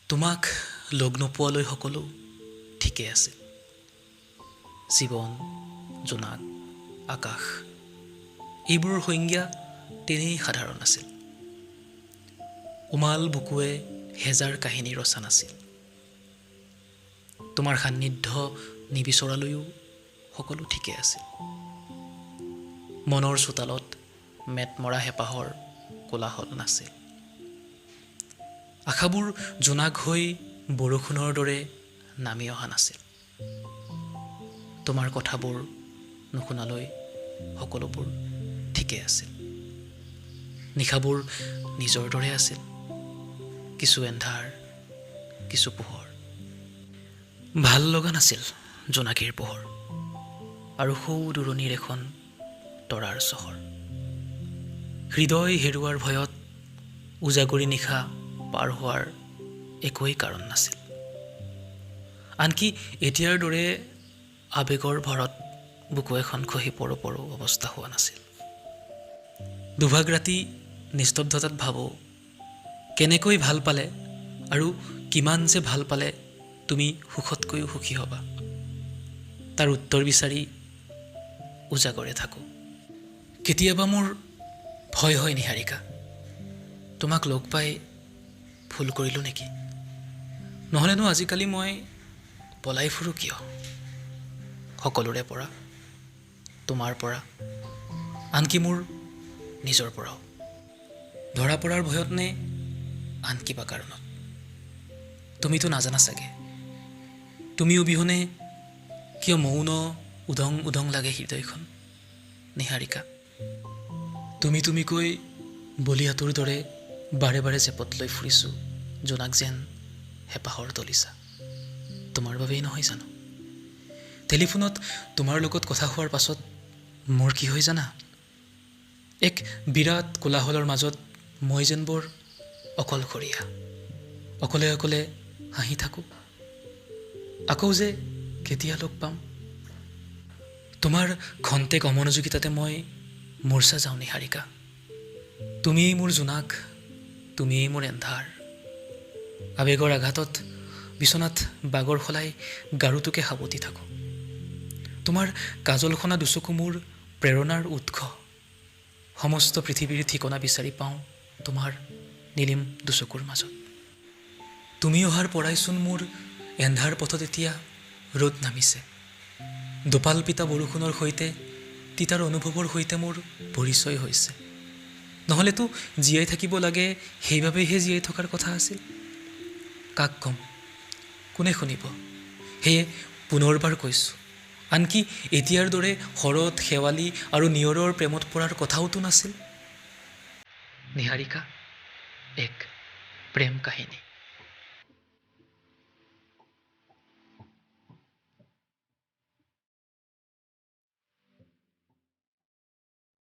তোমাক লগ নোপোৱালৈ সকলো ঠিকেই আছিল। জীৱন, জোনাক, আকাশ এইবোৰৰ সংজ্ঞা তেনেই সাধাৰণ আছিল। উমাল বুকুৱে হেজাৰ কাহিনী ৰচা নাছিল। তোমাৰ সান্নিধ্য নিবিচৰালৈও সকলো ঠিকেই আছিল। মনৰ চোতালত মেট মৰা হেঁপাহৰ কোলাহল নাছিল। আশাবোৰ জোনাক হৈ বৰষুণৰ দৰে নামি অহা নাছিল। তোমাৰ কথাবোৰ নুশুনালৈ সকলোবোৰ ঠিকেই আছিল। নিশাবোৰ নিজৰ দৰে আছিল, কিছু এন্ধাৰ, কিছু পোহৰ। ভাল লগা নাছিল জোনাকীৰ পোহৰ আৰু সৌ দূৰণিৰ এখন তৰাৰ চহৰ। হৃদয় হেৰুৱাৰ ভয়ত উজাগৰি নিশা পাৰ হোৱাৰ একোৱেই কাৰণ নাছিল। আনকি এতিয়াৰ দৰে আৱেগৰ ভৰত বুকু এখন খহি পৰো পৰো অৱস্থা হোৱা নাছিল। দুভাগ ৰাতি নিস্তব্ধতাত ভাবোঁ, কেনেকৈ ভাল পালে আৰু কিমান যে ভাল পালে তুমি সুখতকৈও সুখী হ'বা। তাৰ উত্তৰ বিচাৰি উজাগৰে থাকোঁ। কেতিয়াবা মোৰ ভয় হয় নিহাৰিকা, তোমাক লগ পাই ভুল কৰিলোঁ নেকি? নহ'লেনো আজিকালি মই পলাই ফুৰোঁ কিয়? সকলোৰে পৰা, তোমাৰ পৰা, আনকি মোৰ নিজৰ পৰাও। ধৰা পৰাৰ ভয়ত নে আন কিবা কাৰণত? তুমিতো নাজানা চাগে, তুমি অবিহনে কিয় মৌন উদং উদং লাগে হৃদয়খন নিহাৰিকা। তুমিকৈ বলিয়াটোৰ দৰে বাৰে বাৰে জেপত লৈ ফুৰিছোঁ জোনাক যেন হেঁপাহৰ দলিচা। তোমাৰ বাবেই নহয় জানো? টেলিফোনত তোমাৰ লগত কথা হোৱাৰ পাছত মোৰ কি হয় জানা? এক বিৰাট কোলাহলৰ মাজত মই যেন বৰ অকলশৰীয়া, অকলে অকলে হাঁহি থাকোঁ। আকৌ যে কেতিয়া লগ পাম? তোমাৰ খন্তেক অমনোযোগিতাতে মই মূৰ্ছা যাওঁ নিহাৰিকা। তুমিয়েই মোৰ জোনাক, তুমিয়েই মোৰ এন্ধাৰ। আৱেগৰ আঘাতত বিচনাত বাগৰ সলাই গাৰুটোকে সাৱটি থাকোঁ। তোমাৰ কাজল সনা দুচকু মোৰ প্ৰেৰণাৰ উৎস। সমস্ত পৃথিৱীৰ ঠিকনা বিচাৰি পাওঁ তোমাৰ নীলিম দুচকুৰ মাজত। তুমি অহাৰ পৰাইচোন মোৰ এন্ধাৰ পথত এতিয়া ৰ'দ নামিছে। দোপাল পিতা বৰষুণৰ সৈতে, তিতাৰ অনুভৱৰ সৈতে মোৰ পৰিচয় হৈছে। নহ'লেতো জীয়াই থাকিব লাগে সেইবাবেহে জীয়াই থকাৰ কথা আছিল। কাক ক'ম? কোনে শুনিব? সেয়ে পুনৰবাৰ কৈছোঁ, আনকি এতিয়াৰ দৰে শৰৎ, শেৱালি আৰু নিয়ৰৰ প্ৰেমত পৰাৰ কথাওতো নাছিল। নিহাৰিকা, এক প্ৰেম কাহিনী।